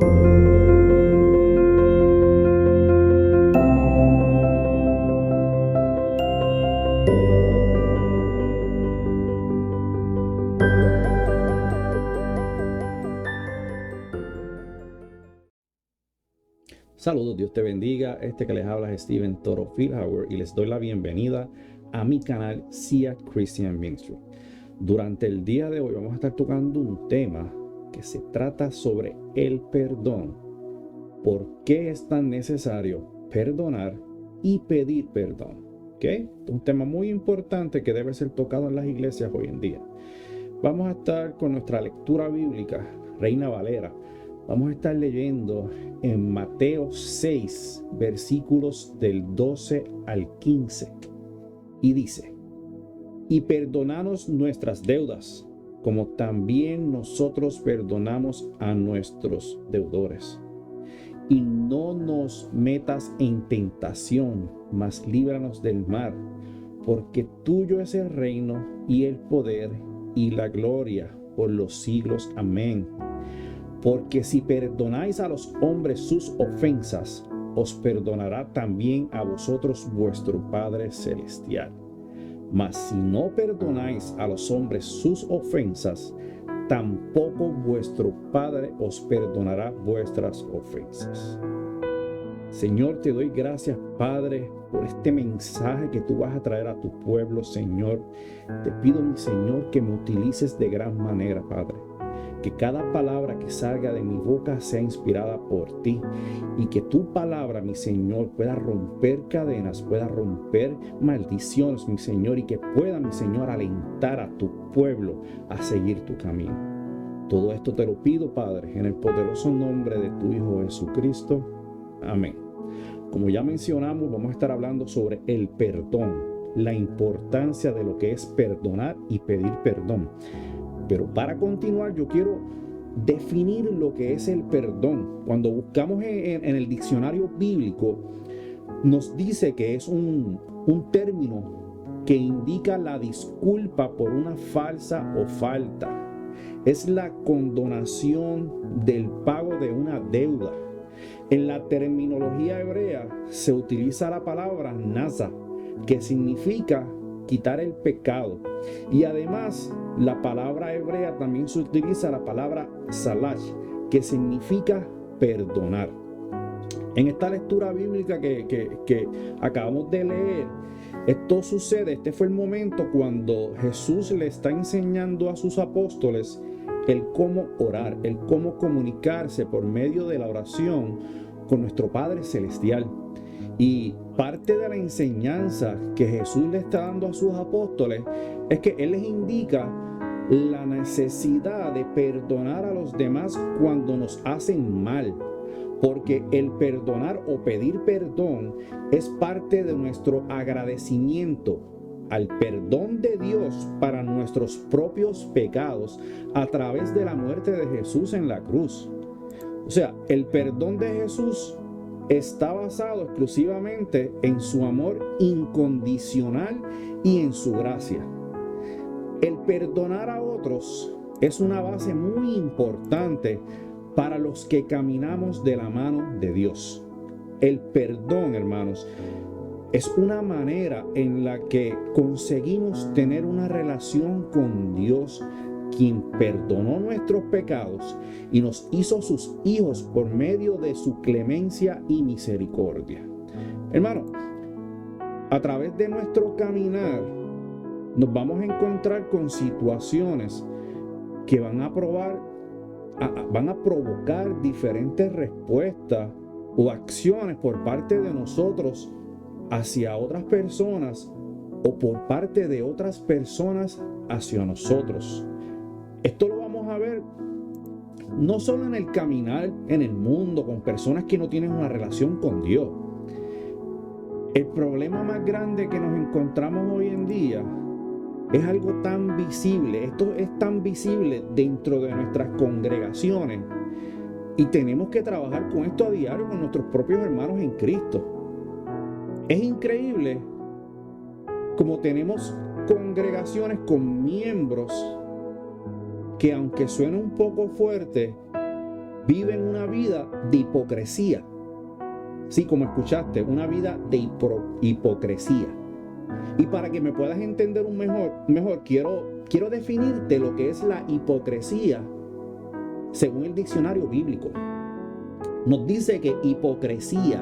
Saludos, Dios te bendiga. Este que les habla es Steven Toro Fieldhauer y les doy la bienvenida a mi canal SIA Christian Ministry. Durante el día de hoy vamos a estar tocando un tema que se trata sobre el perdón. ¿Por qué es tan necesario perdonar y pedir perdón? ¿Ok? Un tema muy importante que debe ser tocado en las iglesias hoy en día. Vamos a estar con nuestra lectura bíblica, Reina Valera. Vamos a estar leyendo en Mateo 6, versículos del 12 al 15. Y dice: y perdonanos nuestras deudas, como también nosotros perdonamos a nuestros deudores. Y no nos metas en tentación, mas líbranos del mal, porque tuyo es el reino y el poder y la gloria por los siglos. Amén. Porque si perdonáis a los hombres sus ofensas, os perdonará también a vosotros vuestro Padre Celestial. Mas si no perdonáis a los hombres sus ofensas, tampoco vuestro Padre os perdonará vuestras ofensas. Señor, te doy gracias, Padre, por este mensaje que tú vas a traer a tu pueblo, Señor. Te pido, mi Señor, que me utilices de gran manera, Padre. Que cada palabra que salga de mi boca sea inspirada por ti y que tu palabra, mi Señor, pueda romper cadenas, pueda romper maldiciones, mi Señor, y que pueda, mi Señor, alentar a tu pueblo a seguir tu camino. Todo esto te lo pido, Padre, en el poderoso nombre de tu Hijo Jesucristo. Amén. Como ya mencionamos, vamos a estar hablando sobre el perdón, la importancia de lo que es perdonar y pedir perdón. Pero para continuar, yo quiero definir lo que es el perdón. Cuando buscamos en el diccionario bíblico, nos dice que es un término que indica la disculpa por una falsa o falta. Es la condonación del pago de una deuda. En la terminología hebrea se utiliza la palabra naza, que significa quitar el pecado. Y además, la palabra hebrea también se utiliza la palabra salash, que significa perdonar. En esta lectura bíblica que acabamos de leer, esto sucede, este fue el momento cuando Jesús le está enseñando a sus apóstoles el cómo orar, el cómo comunicarse por medio de la oración con nuestro Padre Celestial. Y parte de la enseñanza que Jesús le está dando a sus apóstoles es que Él les indica la necesidad de perdonar a los demás cuando nos hacen mal. Porque el perdonar o pedir perdón es parte de nuestro agradecimiento al perdón de Dios para nuestros propios pecados a través de la muerte de Jesús en la cruz. O sea, el perdón de Jesús está basado exclusivamente en su amor incondicional y en su gracia. El perdonar a otros es una base muy importante para los que caminamos de la mano de Dios. El perdón, hermanos, es una manera en la que conseguimos tener una relación con Dios, quien perdonó nuestros pecados y nos hizo sus hijos por medio de su clemencia y misericordia. Hermano, a través de nuestro caminar nos vamos a encontrar con situaciones que van a provocar diferentes respuestas o acciones por parte de nosotros hacia otras personas o por parte de otras personas hacia nosotros. Esto lo vamos a ver no solo en el caminar en el mundo con personas que no tienen una relación con Dios. El problema más grande que nos encontramos hoy en día es algo tan visible. Esto es tan visible dentro de nuestras congregaciones y tenemos que trabajar con esto a diario con nuestros propios hermanos en Cristo. Es increíble como tenemos congregaciones con miembros que, aunque suene un poco fuerte, viven una vida de hipocresía. Sí, como escuchaste, una vida de hipocresía. Y para que me puedas entender mejor quiero definirte lo que es la hipocresía según el diccionario bíblico. Nos dice que hipocresía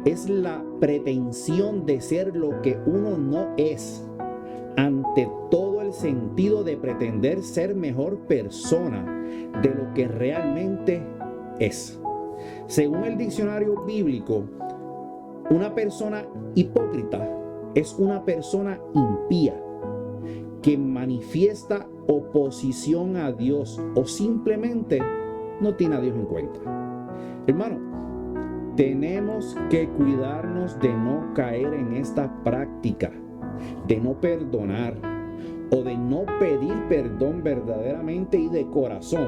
es la pretensión de ser lo que uno no es, ante todo el sentido de pretender ser mejor persona de lo que realmente es. Según el diccionario bíblico, una persona hipócrita es una persona impía que manifiesta oposición a Dios o simplemente no tiene a Dios en cuenta. Hermano, tenemos que cuidarnos de no caer en esta práctica, de no perdonar o de no pedir perdón verdaderamente y de corazón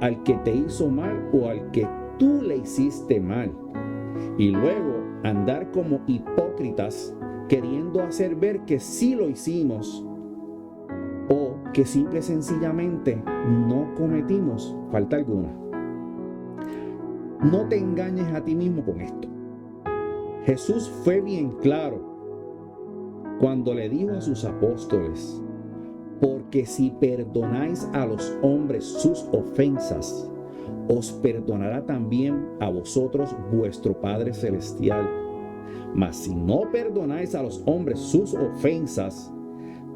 al que te hizo mal o al que tú le hiciste mal. Y luego andar como hipócritas queriendo hacer ver que sí lo hicimos o que simple y sencillamente no cometimos falta alguna. No te engañes a ti mismo con esto. Jesús fue bien claro cuando le dijo a sus apóstoles: porque si perdonáis a los hombres sus ofensas, os perdonará también a vosotros vuestro Padre Celestial. Mas si no perdonáis a los hombres sus ofensas,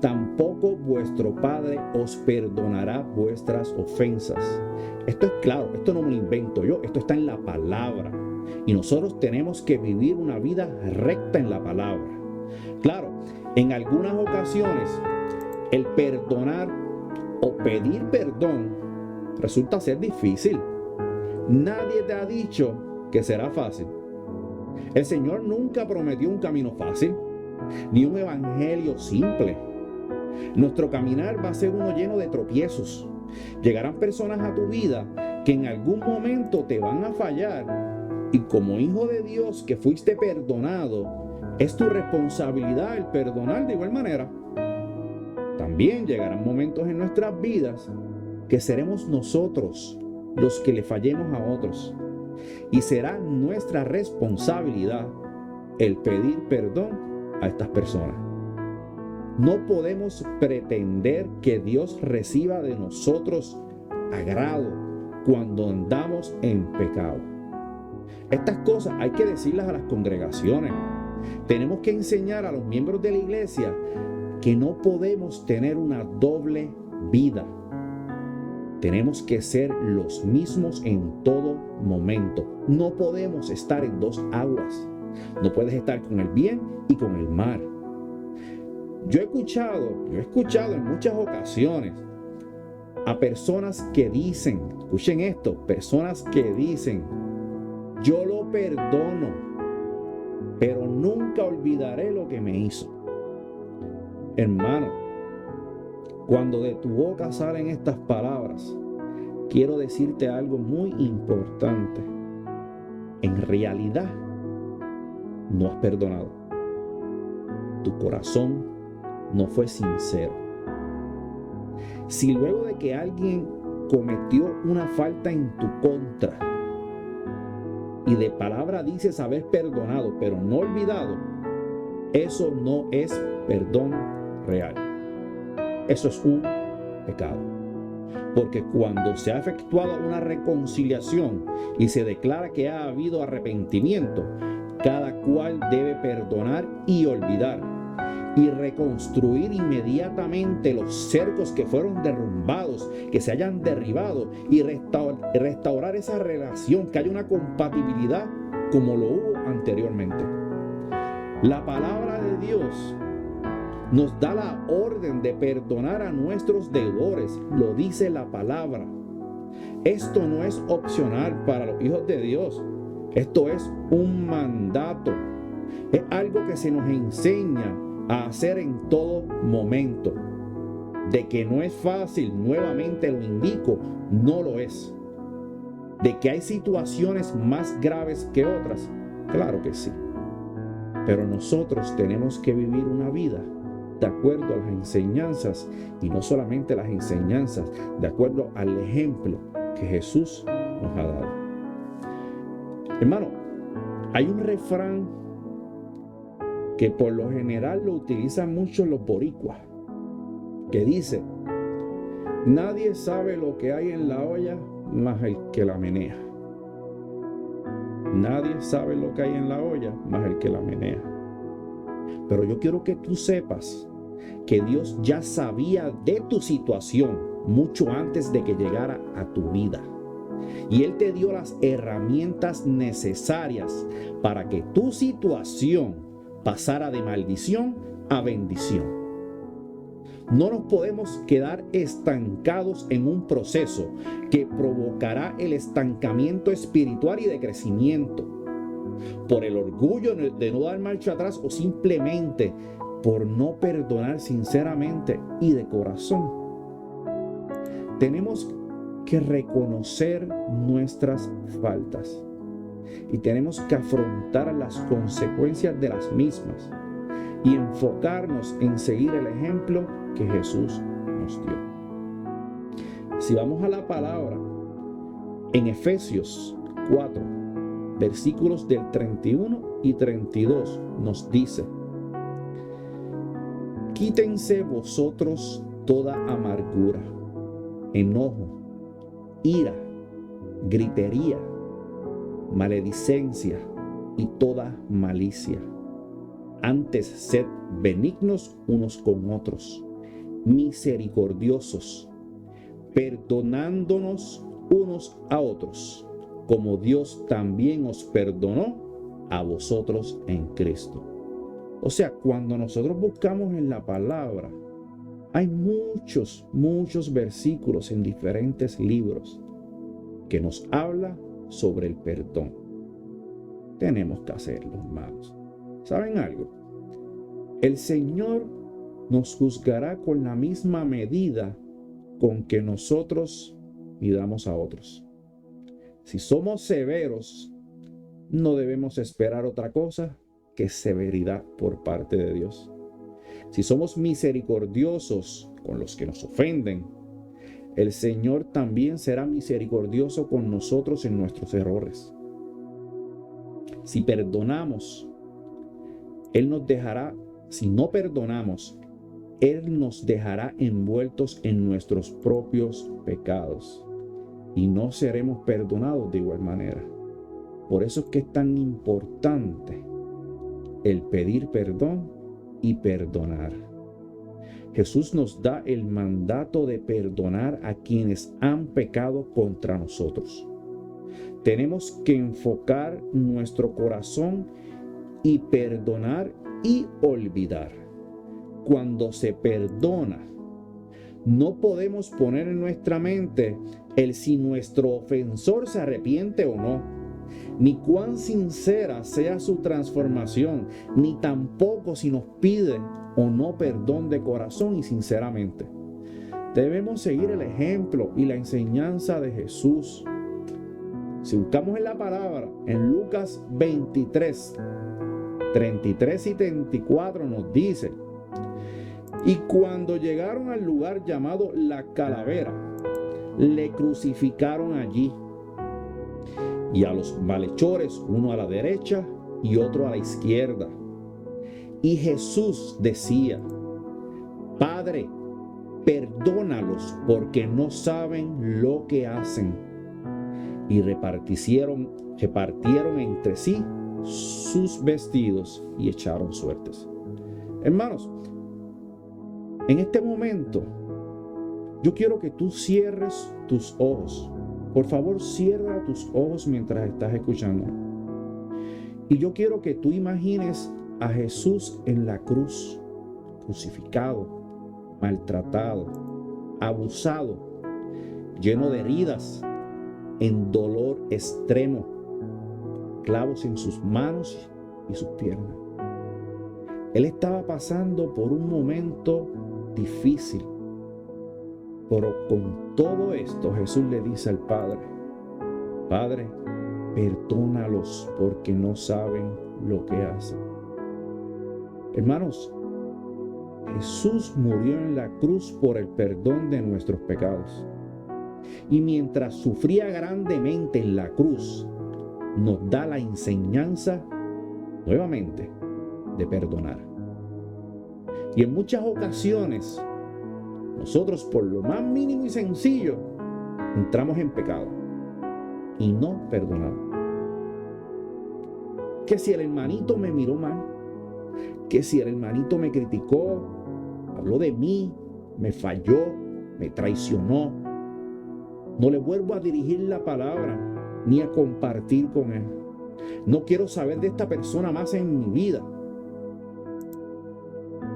tampoco vuestro Padre os perdonará vuestras ofensas. Esto es claro, esto no me lo invento yo, esto está en la palabra. Y nosotros tenemos que vivir una vida recta en la palabra. Claro, en algunas ocasiones el perdonar o pedir perdón resulta ser difícil. Nadie te ha dicho que será fácil. El Señor nunca prometió un camino fácil, ni un evangelio simple. Nuestro caminar va a ser uno lleno de tropiezos. Llegarán personas a tu vida que en algún momento te van a fallar, y como hijo de Dios que fuiste perdonado, es tu responsabilidad el perdonar de igual manera. También llegarán momentos en nuestras vidas que seremos nosotros los que le fallemos a otros, y será nuestra responsabilidad el pedir perdón a estas personas. No podemos pretender que Dios reciba de nosotros agrado cuando andamos en pecado. Estas cosas hay que decirlas a las congregaciones. Tenemos que enseñar a los miembros de la iglesia que no podemos tener una doble vida. Tenemos que ser los mismos en todo momento. No podemos estar en dos aguas. No puedes estar con el bien y con el mal. Yo he escuchado en muchas ocasiones a personas que dicen, escuchen esto, personas que dicen: yo lo perdono, pero nunca olvidaré lo que me hizo. Hermano, cuando de tu boca salen estas palabras, quiero decirte algo muy importante. En realidad, no has perdonado. Tu corazón no fue sincero. Si luego de que alguien cometió una falta en tu contra y de palabra dices haber perdonado pero no olvidado, eso no es perdón real. Eso es un pecado. Porque cuando se ha efectuado una reconciliación y se declara que ha habido arrepentimiento, cada cual debe perdonar y olvidar y reconstruir inmediatamente los cercos que fueron derrumbados, que se hayan derribado, y restaurar esa relación, que haya una compatibilidad como lo hubo anteriormente. La palabra de Dios nos da la orden de perdonar a nuestros deudores, lo dice la palabra. Esto no es opcional para los hijos de Dios, esto es un mandato, es algo que se nos enseña a hacer en todo momento. De que no es fácil, nuevamente lo indico, no lo es. De que hay situaciones más graves que otras, claro que sí. Pero nosotros tenemos que vivir una vida de acuerdo a las enseñanzas, y no solamente las enseñanzas, de acuerdo al ejemplo que Jesús nos ha dado. Hermano, hay un refrán que por lo general lo utilizan mucho los boricuas, que dice: nadie sabe lo que hay en la olla más el que la menea. Nadie sabe lo que hay en la olla más el que la menea. Pero yo quiero que tú sepas que Dios ya sabía de tu situación mucho antes de que llegara a tu vida. Y Él te dio las herramientas necesarias para que tu situación pasara de maldición a bendición. No nos podemos quedar estancados en un proceso que provocará el estancamiento espiritual y de crecimiento por el orgullo de no dar marcha atrás o simplemente por no perdonar sinceramente y de corazón. Tenemos que reconocer nuestras faltas y tenemos que afrontar las consecuencias de las mismas y enfocarnos en seguir el ejemplo que Jesús nos dio. Si vamos a la palabra, en Efesios 4, versículos del 31 y 32 nos dice: quítense vosotros toda amargura, enojo, ira, gritería, maledicencia y toda malicia. Antes sed benignos unos con otros, misericordiosos, perdonándonos unos a otros, como Dios también os perdonó a vosotros en Cristo. O sea, cuando nosotros buscamos en la palabra, hay muchos versículos en diferentes libros que nos habla sobre el perdón. Tenemos que hacerlo, hermanos. ¿Saben algo? El Señor nos juzgará con la misma medida con que nosotros midamos a otros. Si somos severos, no debemos esperar otra cosa que severidad por parte de Dios. Si somos misericordiosos con los que nos ofenden, el Señor también será misericordioso con nosotros en nuestros errores. Si perdonamos, Él nos dejará, si no perdonamos, Él nos dejará envueltos en nuestros propios pecados y no seremos perdonados de igual manera. Por eso es que es tan importante el pedir perdón y perdonar. Jesús nos da el mandato de perdonar a quienes han pecado contra nosotros. Tenemos que enfocar nuestro corazón y perdonar y olvidar. Cuando se perdona, no podemos poner en nuestra mente el si nuestro ofensor se arrepiente o no, ni cuán sincera sea su transformación, ni tampoco si nos pide o no perdón de corazón y sinceramente. Debemos seguir el ejemplo y la enseñanza de Jesús. Si buscamos en la palabra, en Lucas 23, 33 y 34 nos dice: y cuando llegaron al lugar llamado La Calavera, le crucificaron allí, y a los malhechores, uno a la derecha y otro a la izquierda. Y Jesús decía: Padre, perdónalos, porque no saben lo que hacen. Y repartieron entre sí sus vestidos y echaron suertes. Hermanos, en este momento yo quiero que tú cierres tus ojos. Por favor, cierra tus ojos mientras estás escuchando. Y yo quiero que tú imagines a Jesús en la cruz, crucificado, maltratado, abusado, lleno de heridas, en dolor extremo, clavos en sus manos y sus piernas. Él estaba pasando por un momento difícil, pero con todo esto Jesús le dice al Padre: Padre, perdónalos porque no saben lo que hacen. Hermanos, Jesús murió en la cruz por el perdón de nuestros pecados. Y mientras sufría grandemente en la cruz, nos da la enseñanza nuevamente de perdonar. Y en muchas ocasiones, nosotros por lo más mínimo y sencillo, entramos en pecado y no perdonamos. Que si el hermanito me miró mal, que si el hermanito me criticó, habló de mí, me falló, me traicionó, no le vuelvo a dirigir la palabra ni a compartir con él. No quiero saber de esta persona más en mi vida.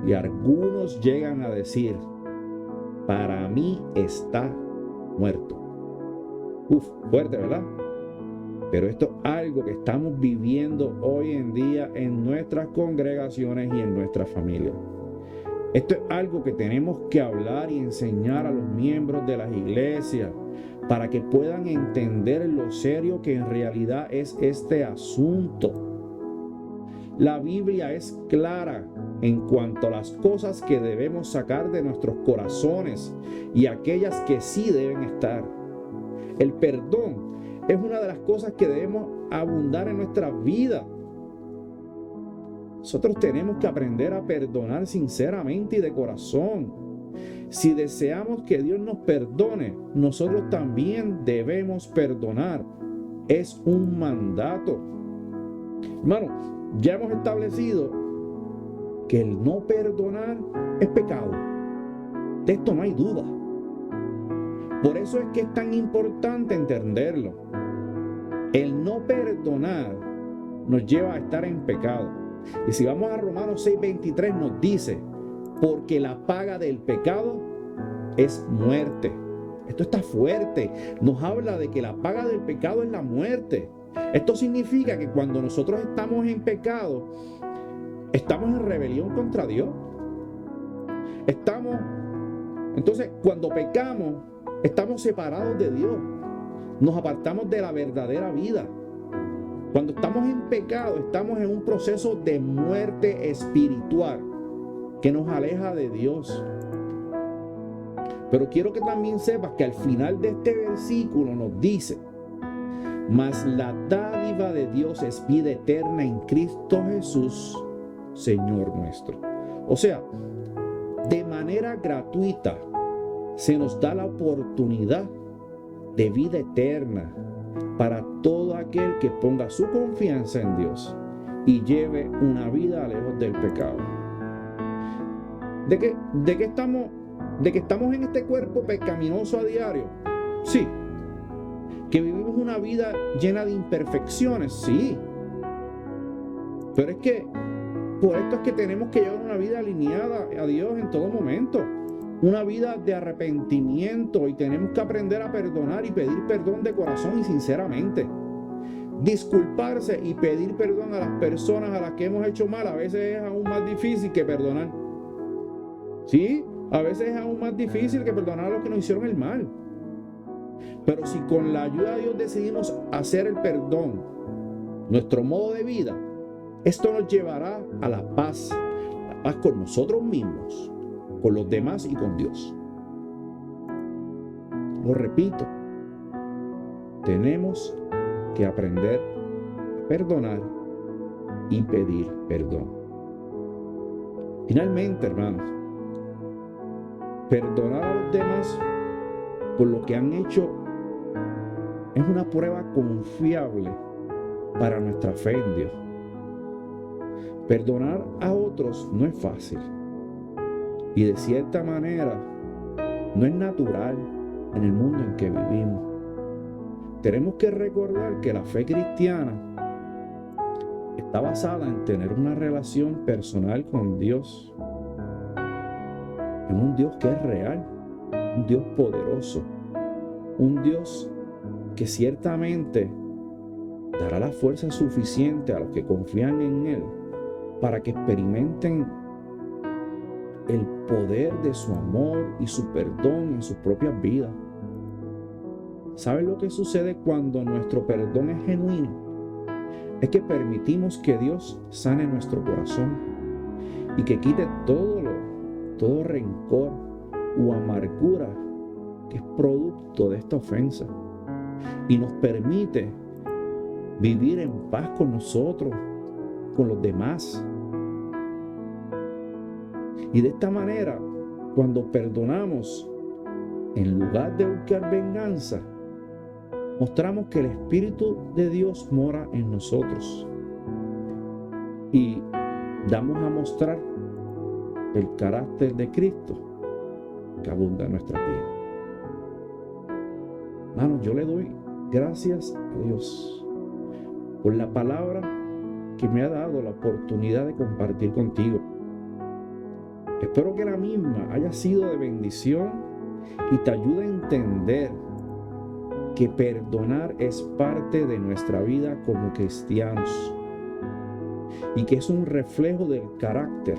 Y algunos llegan a decir, para mí está muerto. Fuerte, ¿verdad? Pero esto es algo que estamos viviendo hoy en día en nuestras congregaciones y en nuestras familias. Esto es algo que tenemos que hablar y enseñar a los miembros de las iglesias para que puedan entender lo serio que en realidad es este asunto. La Biblia es clara en cuanto a las cosas que debemos sacar de nuestros corazones y aquellas que sí deben estar. El perdón es una de las cosas que debemos abundar en nuestra vida. Nosotros tenemos que aprender a perdonar sinceramente y de corazón. Si deseamos que Dios nos perdone, nosotros también debemos perdonar. Es un mandato. Hermano, ya hemos establecido que el no perdonar es pecado. De esto no hay duda. Por eso es que es tan importante entenderlo. El no perdonar nos lleva a estar en pecado. Y si vamos a Romanos 6:23 nos dice, porque la paga del pecado es muerte. Esto está fuerte. Nos habla de que la paga del pecado es la muerte. Esto significa que cuando nosotros estamos en pecado, estamos en rebelión contra Dios. Entonces, cuando pecamos, estamos separados de Dios. Nos apartamos de la verdadera vida. Cuando estamos en pecado, estamos en un proceso de muerte espiritual que nos aleja de Dios. Pero quiero que también sepas que al final de este versículo nos dice, mas la dádiva de Dios es vida eterna en Cristo Jesús, Señor nuestro. O sea, de manera gratuita se nos da la oportunidad de vida eterna para todo aquel que ponga su confianza en Dios y lleve una vida lejos del pecado. ¿De qué estamos en este cuerpo pecaminoso a diario? Sí. ¿Que vivimos una vida llena de imperfecciones? Sí. Pero es que por esto es que tenemos que llevar una vida alineada a Dios en todo momento. Una vida de arrepentimiento, y tenemos que aprender a perdonar y pedir perdón de corazón y sinceramente. Disculparse y pedir perdón a las personas a las que hemos hecho mal a veces es aún más difícil que perdonar. Sí, a veces es aún más difícil que perdonar a los que nos hicieron el mal. Pero si con la ayuda de Dios decidimos hacer el perdón nuestro modo de vida, esto nos llevará a la paz con nosotros mismos, con los demás y con Dios. Lo repito, tenemos que aprender a perdonar y pedir perdón. Finalmente, hermanos, perdonar a los demás por lo que han hecho es una prueba confiable para nuestra fe en Dios. Perdonar a otros no es fácil y de cierta manera no es natural en el mundo en que vivimos. Tenemos que recordar que la fe cristiana está basada en tener una relación personal con Dios, en un Dios que es real, un Dios poderoso, un Dios que ciertamente dará la fuerza suficiente a los que confían en Él para que experimenten el poder de su amor y su perdón en sus propias vidas. ¿Sabes lo que sucede cuando nuestro perdón es genuino? Es que permitimos que Dios sane nuestro corazón y que quite todo rencor o amargura que es producto de esta ofensa y nos permite vivir en paz con nosotros, con los demás. Y de esta manera, cuando perdonamos, en lugar de buscar venganza, mostramos que el Espíritu de Dios mora en nosotros y damos a mostrar el carácter de Cristo que abunda en nuestra vida. Hermanos, yo le doy gracias a Dios por la palabra que me ha dado la oportunidad de compartir contigo. Espero que la misma haya sido de bendición y te ayude a entender que perdonar es parte de nuestra vida como cristianos y que es un reflejo del carácter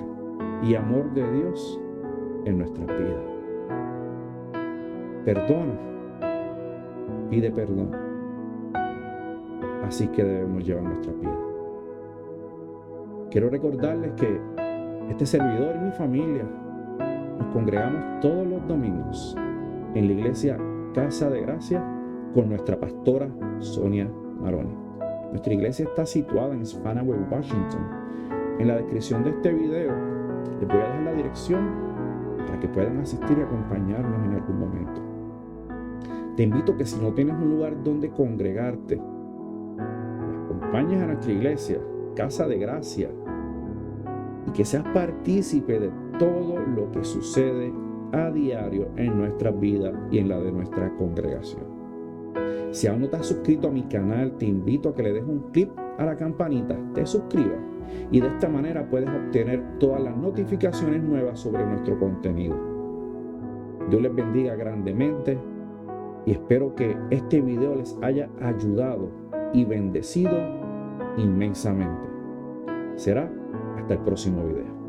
y amor de Dios en nuestra vida. Perdona, pide perdón. Así que debemos llevar nuestra vida. Quiero recordarles que este servidor y mi familia nos congregamos todos los domingos en la iglesia Casa de Gracia con nuestra pastora Sonia Maroni. Nuestra iglesia está situada en Spanaway, Washington. En la descripción de este video les voy a dejar la dirección para que puedan asistir y acompañarnos en algún momento. Te invito a que si no tienes un lugar donde congregarte, acompañes a nuestra iglesia Casa de Gracia y que seas partícipe de todo lo que sucede a diario en nuestra vida y en la de nuestra congregación. Si aún no te has suscrito a mi canal, te invito a que le des un clic a la campanita, te suscribas y de esta manera puedes obtener todas las notificaciones nuevas sobre nuestro contenido. Dios les bendiga grandemente y espero que este video les haya ayudado y bendecido inmensamente. Será hasta el próximo video.